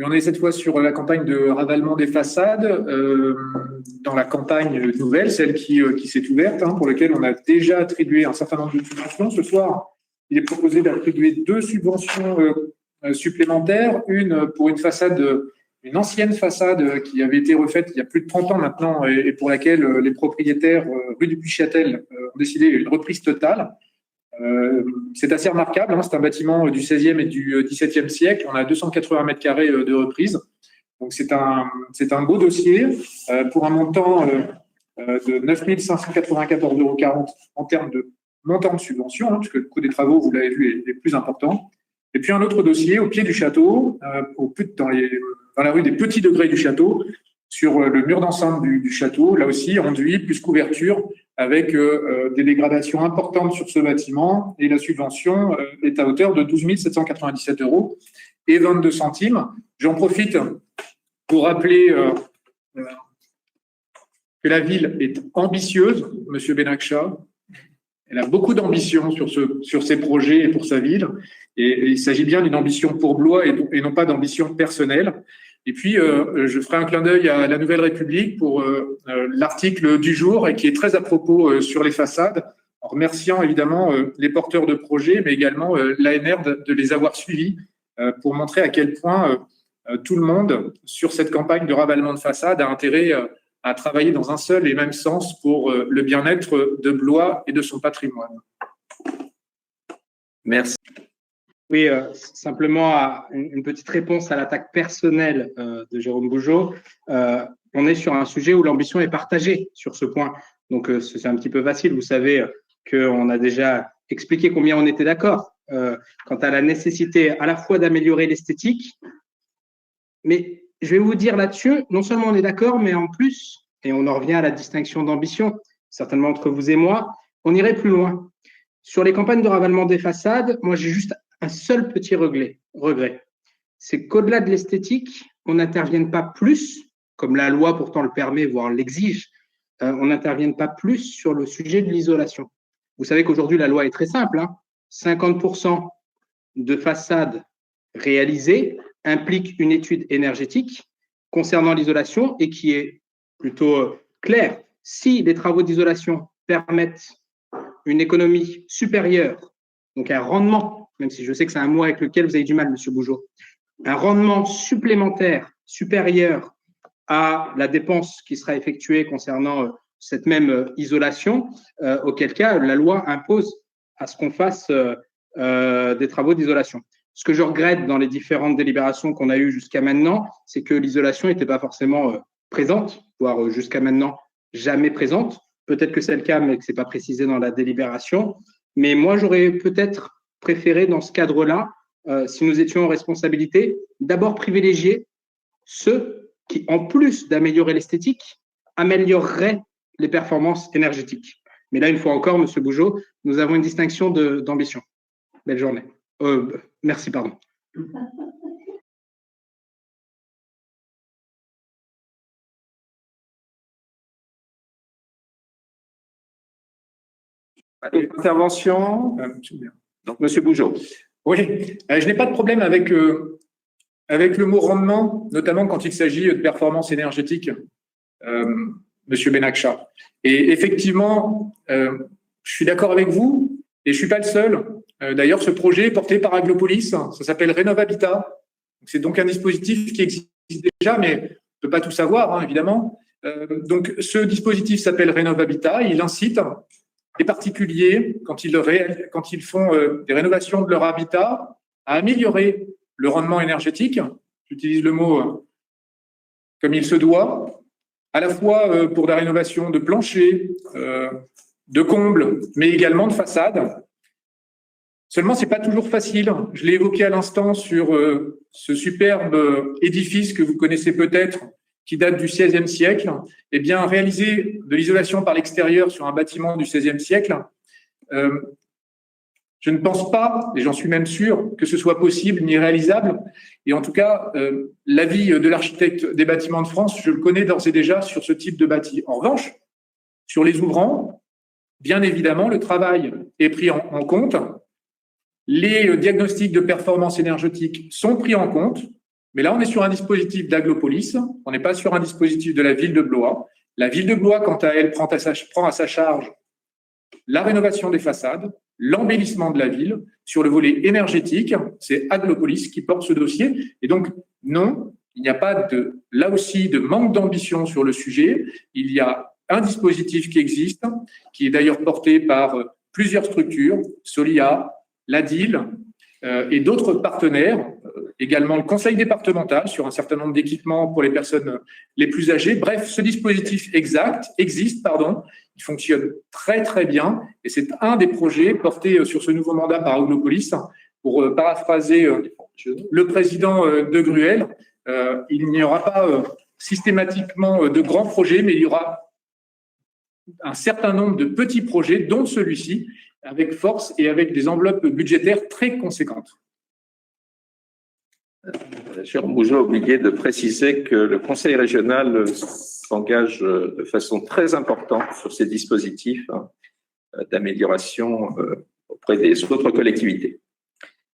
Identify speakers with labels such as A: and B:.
A: Mais on est cette fois sur la campagne de ravalement des façades, dans la campagne nouvelle, celle qui s'est ouverte, pour laquelle on a déjà attribué un certain nombre de subventions. Ce soir, il est proposé d'attribuer 2 subventions supplémentaires, une pour une ancienne façade qui avait été refaite il y a plus de 30 ans maintenant et pour laquelle les propriétaires rue du Puy-Châtel ont décidé une reprise totale. C'est assez remarquable, c'est un bâtiment du XVIe et du XVIIe siècle. On a 280 mètres carrés de reprise. Donc c'est un beau dossier pour un montant de 9 594,40 € en termes de montant de subvention, puisque le coût des travaux, vous l'avez vu, est plus important. Et puis un autre dossier au pied du château, dans la rue des Petits Degrés du château, sur le mur d'enceinte du château, là aussi enduit plus couverture, avec des dégradations importantes sur ce bâtiment, et la subvention est à hauteur de 12 797 € et 22 centimes. J'en profite pour rappeler que la ville est ambitieuse, Monsieur Benakcha. Elle a beaucoup d'ambition sur ses projets et pour sa ville. Et il s'agit bien d'une ambition pour Blois et non pas d'ambition personnelle. Et puis, je ferai un clin d'œil à la Nouvelle République pour l'article du jour et qui est très à propos sur les façades, en remerciant évidemment les porteurs de projets, mais également l'ANR de les avoir suivis pour montrer à quel point tout le monde, sur cette campagne de ravalement de façade, a intérêt à travailler dans un seul et même sens pour le bien-être de Blois et de son patrimoine.
B: Merci. Oui, simplement une petite réponse à l'attaque personnelle de Jérôme Bougeaud. On est sur un sujet où l'ambition est partagée sur ce point. Donc, c'est un petit peu facile. Vous savez qu'on a déjà expliqué combien on était d'accord quant à la nécessité à la fois d'améliorer l'esthétique, mais je vais vous dire là-dessus, non seulement on est d'accord, mais en plus, et on en revient à la distinction d'ambition, certainement entre vous et moi, on irait plus loin. Sur les campagnes de ravalement des façades, moi j'ai juste un seul petit regret. C'est qu'au-delà de l'esthétique, on n'intervienne pas plus, comme la loi pourtant le permet, voire l'exige, on n'intervienne pas plus sur le sujet de l'isolation. Vous savez qu'aujourd'hui, la loi est très simple, 50% de façades réalisées implique une étude énergétique concernant l'isolation et qui est plutôt claire. Si les travaux d'isolation permettent une économie supérieure, donc un rendement, même si je sais que c'est un mot avec lequel vous avez du mal, Monsieur Bougeot, un rendement supplémentaire supérieur à la dépense qui sera effectuée concernant cette même isolation, auquel cas la loi impose à ce qu'on fasse des travaux d'isolation. Ce que je regrette dans les différentes délibérations qu'on a eues jusqu'à maintenant, c'est que l'isolation n'était pas forcément présente, voire jusqu'à maintenant jamais présente. Peut-être que c'est le cas, mais que ce n'est pas précisé dans la délibération. Mais moi, j'aurais peut-être préféré, dans ce cadre-là, si nous étions en responsabilité, d'abord privilégier ceux qui, en plus d'améliorer l'esthétique, amélioreraient les performances énergétiques. Mais là, une fois encore, Monsieur Bougeot, nous avons une distinction d'ambition. Belle journée. Merci, pardon.
C: Intervention. Donc, Monsieur Bougeot.
A: Oui, je n'ai pas de problème avec le mot rendement, notamment quand il s'agit de performance énergétique, Monsieur Benakcha. Et effectivement, je suis d'accord avec vous, et je suis pas le seul. D'ailleurs, ce projet est porté par Aglopolis, ça s'appelle Rénov-Habitat. C'est donc un dispositif qui existe déjà, mais on ne peut pas tout savoir, évidemment. Donc, ce dispositif s'appelle Rénov-Habitat, il incite les particuliers, quand ils font des rénovations de leur habitat, à améliorer le rendement énergétique. J'utilise le mot comme il se doit, à la fois pour la rénovation de planchers, de combles, mais également de façades. Seulement, c'est pas toujours facile. Je l'ai évoqué à l'instant sur ce superbe édifice que vous connaissez peut-être, qui date du XVIe siècle. Eh bien, réaliser de l'isolation par l'extérieur sur un bâtiment du XVIe siècle, je ne pense pas, et j'en suis même sûr, que ce soit possible ni réalisable. Et en tout cas, l'avis de l'architecte des bâtiments de France, je le connais d'ores et déjà sur ce type de bâti. En revanche, sur les ouvrants, bien évidemment, le travail est pris en compte. Les diagnostics de performance énergétique sont pris en compte. Mais là, on est sur un dispositif d'Aglopolis, on n'est pas sur un dispositif de la ville de Blois. La ville de Blois, quant à elle, prend à sa charge la rénovation des façades, l'embellissement de la ville. Sur le volet énergétique, c'est Aglopolis qui porte ce dossier. Et donc, non, il n'y a pas là aussi de manque d'ambition sur le sujet. Il y a un dispositif qui existe, qui est d'ailleurs porté par plusieurs structures, Solia, l'ADIL et d'autres partenaires, également le conseil départemental sur un certain nombre d'équipements pour les personnes les plus âgées. Bref, ce dispositif existe, il fonctionne très très bien et c'est un des projets portés sur ce nouveau mandat par Aglopolis. Pour paraphraser le président de Gruel, il n'y aura pas systématiquement de grands projets, mais il y aura un certain nombre de petits projets, dont celui-ci, avec force et avec des enveloppes budgétaires très conséquentes.
C: Jérôme Bougeot a oublié de préciser que le Conseil régional s'engage de façon très importante sur ces dispositifs d'amélioration auprès des autres collectivités.